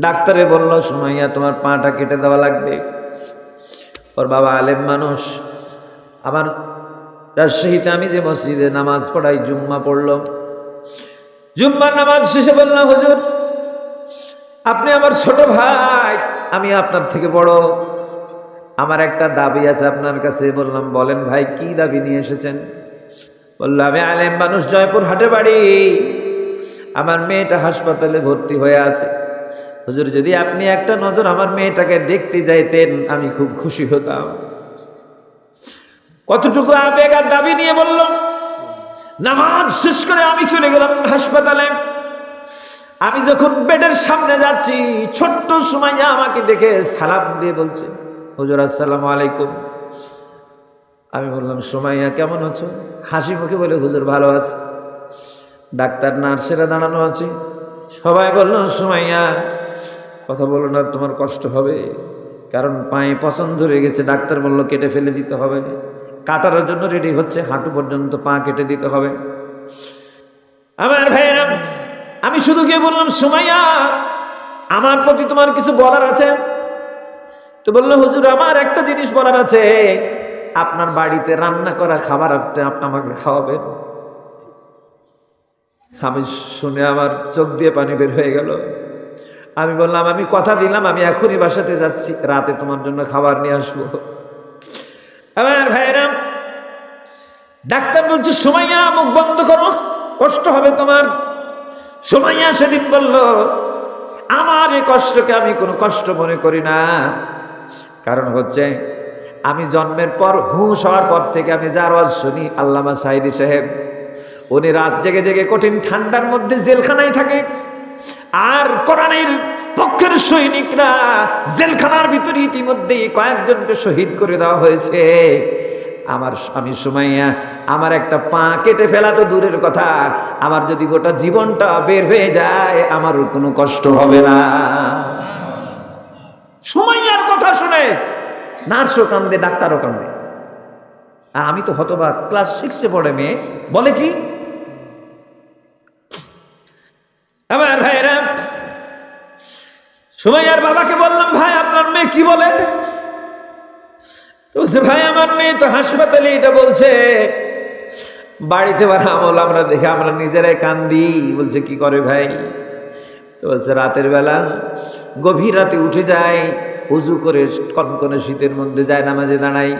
ডাক্তারে বলল, সুমাইয়া তোমার পাটা কেটে দেওয়া লাগবে। ওর বাবা আলেম মানুষ। আমার রাজশাহীতে আমি যে মসজিদে নামাজ পড়াই, জুম্মা পড়ল, জুম্মার নামাজ শেষে বললাম, হুজুর আপনি আমার ছোট ভাই, আমি আপনার থেকে বড়, আমার একটা দাবি আছে আপনার কাছে। বললাম, বলেন ভাই, কি দাবি নিয়ে এসেছেন? বললো, আমি আলেম মানুষ, জয়পুর হাটে বাড়ি, আমার মেয়েটা হাসপাতালে ভর্তি হয়ে আছে। হুজুর যদি আপনি একটা নজর আমার মেয়েটাকে দেখতে যাইতেন আমি খুব খুশি হতাম। কতটুকু আবেগ আর দাবি নিয়ে বলল। নামাজ শেষ করে আমি চলে গেলাম হাসপাতালে। আমি যখন বেডের সামনে যাচ্ছি, ছোট্ট সুমাইয়া আমাকে দেখে সালাম দিয়ে বলছে, হুজুর আসসালামু আলাইকুম। আমি বললাম, সুমাইয়া কেমন আছো? হাসি মুখে বলে, হুজুর ভালো আছে। ডাক্তার নার্সেরা দাঁড়ানো আছে, সবাই বলল, সুমাইয়া কথা বলো না, তোমার কষ্ট হবে, কারণ পায়ে পছন্দ ধরে গেছে। ডাক্তার বলল কেটে ফেলে দিতে হবে, কাটার জন্য রেডি হচ্ছে, হাঁটু পর্যন্ত পা কেটে দিতে হবে। আমার ভাইরা, আমি শুধু গিয়ে বললাম, সুমাইয়া আমার প্রতি তোমার কিছু বলার আছে? তো বললো, হুজুর আমার একটা জিনিস বলার আছে, আপনার বাড়িতে রান্না করা খাবার আপনি আমাকে খাওয়াবেন। আমি শুনে আমার চোখ দিয়ে পানি বের হয়ে গেল। আমি বললাম, আমি কথা দিলাম আমি এখনই বাসাতে যাচ্ছি, রাতে তোমার জন্য খাবার নিয়ে আসবো। আমার ভাইরা, ডাক্তার বলছে সুমাইয়া মুখ বন্ধ করো, কষ্ট হবে তোমার। সুমাইয়া সেদিন বলল, আমার এই কষ্টকে আমি কোনো কষ্ট মনে করি না। কারণ হচ্ছে আমি জন্মের পর হুঁশ হওয়ার পর থেকে আমি যার ওয়াজ শুনি, আল্লামা সাঈদী সাহেব, উনি রাত জেগে জেগে কঠিন ঠান্ডার মধ্যে জেলখানায় থাকে, আর কোরআনের পক্ষের সৈনিকরা জেলখানার ভিতরে ইতিমধ্যেই কয়েকজনকে শহীদ করে দেওয়া হয়েছে। আমি সুমাইয়া, আমার একটা পা কেটে ফেলা তো দূরের কথা, আমার যদি গোটা জীবনটা বের হয়ে যায় আমার কোনো কষ্ট হবে না। সুমাইয়ার কথা শুনে নার্সও কান্দে, ডাক্তারও কান্দে। আর আমি তো হতবাক, ক্লাস 6-এ পড়ে মেয়ে, বলে কি? আমার ভাইরা, সুমাইয়ার বাবাকে বললাম, ভাই আপনার মেয়ে কি বলে? বলছে, ভাই আমার মেয়ে তো হাসপাতালে এটা বলছে, বাড়িতে আমল আমরা দেখে আমরা নিজেরাই কান্দি। বলছে কি করে ভাই? তো বলছে রাতের বেলা গভীর রাতে উঠে যায়, উজু করে কনকনে শীতের মধ্যে যায় নামাজে দাঁড়াই।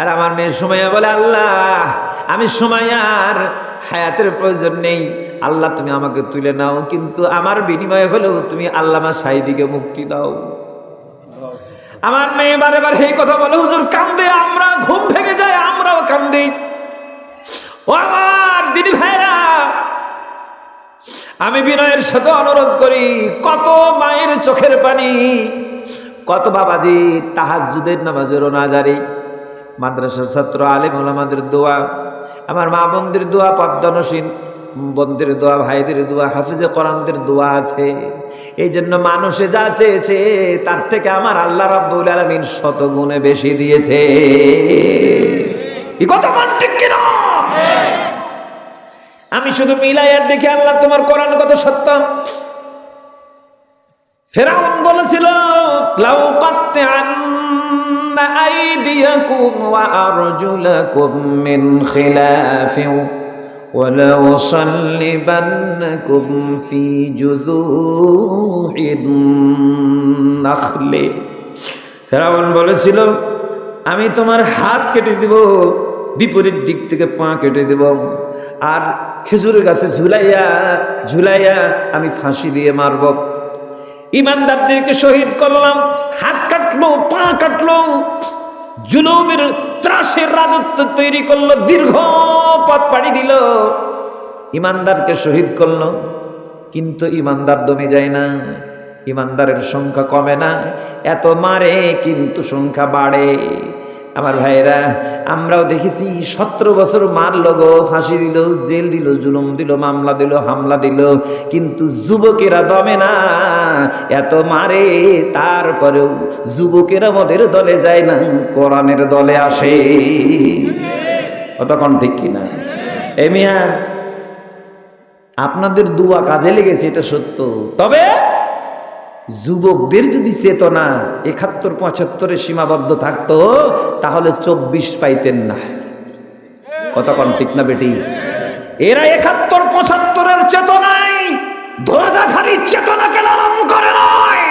আর আমার মেয়ে সুমাইয়া বলে, আল্লাহ আমি সুমাইয়ার হায়াতের প্রয়োজন নেই, আল্লাহ তুমি আমাকে তুলে নাও, কিন্তু আমার বিনিময়ে হলেও তুমি আল্লামা সাঈদীকে মুক্তি দাও। আমার মেয়ে বারে বারে এই কথা বলে, হুজুর কান্দে, আমরা ঘুম ভেঙে যায়, আমরাও কান্দি। ও আমার দিদি ভাইরা, আমি বিনয়ের সাথে অনুরোধ করি, কত মায়ের চোখের পানি, কত বাবাজি তাহাজ্জুদের নামাজের নাজারি, মাদ্রাসার ছাত্র আলেম ওলামাদের দোয়া, আমার মা বোনদের দোয়া, পদ্মনসীন বোনদের দোয়া, ভাইদের দোয়া, হাফিজে কোরআনদের দোয়া আছে। এই জন্য মানুষে যা চেয়েছে তার থেকে আমার আল্লাহ রাব্বুল আলামিন শত গুণে বেশি দিয়েছে। এই কথা কোন ঠিক কিনা? আমি শুধু মিলাইয়ার দেখি আল্লাহ তোমার কোরআন কত সত্য। ফেরাউন বলেছিল, লাউ কাত্তা'আন্না আইদিয়াকুম ওয়া আরজুলাকুম মিন খিলাফিন ওয়া লাউসাল্লিবান্নাকুম ফি জুযূ'িন নাখলি। ফেরাউন বলেছিল, আমি তোমার হাত কেটে দিব, বিপরীত দিক থেকে পা কেটে দেব, আর খেজুরের গাছে ঝুলাইয়া ঝুলাইয়া আমি ফাঁসি দিয়ে মারব। ইমানদারদেরকে শহীদ করলাম, হাত কাটলো, পা কাটলো, জুলুমের ত্রাসের রাজত্ব তৈরি করলো, দীর্ঘ পথ পাড়ি দিল, ইমানদারকে শহীদ করলো। কিন্তু ইমানদার দমে যায় না, ইমানদারের সংখ্যা কমে না, এত মারে কিন্তু সংখ্যা বাড়ে। আমার ভাইরা, আমরাও দেখেছি 17 বছর মারলো গো, ফাঁসি দিল, জেল দিল, জুলুম দিল, মামলা দিল, হামলা দিল, কিন্তু যুবকেরা দমে না, এত মারে তারপরেও যুবকেরা আমাদের দলে যায় না, কোরআনের দলে আসে। কতক্ষণ ঠিক কিনা? এ মিয়া, আপনাদের দুয়া কাজে লেগেছে, এটা সত্য। তবে যুবকদের যদি চেতনা 71-75-এ সীমাবদ্ধ থাকতো তাহলে 24 পাইতেন না। কতক্ষণ ঠিক না বেটি? এরা 71-75-এর চেতনায় ধ্বজাধারী চেতনাকে লালন করে নয়,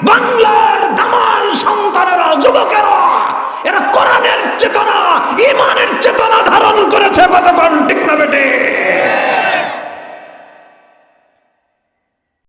বাংলার দামাল সন্তানেরা, যুবকেরা, এরা কোরআনের চেতনা, ঈমানের চেতনা ধারণ করেছে। কতক্ষণ ঠিক না বেটি?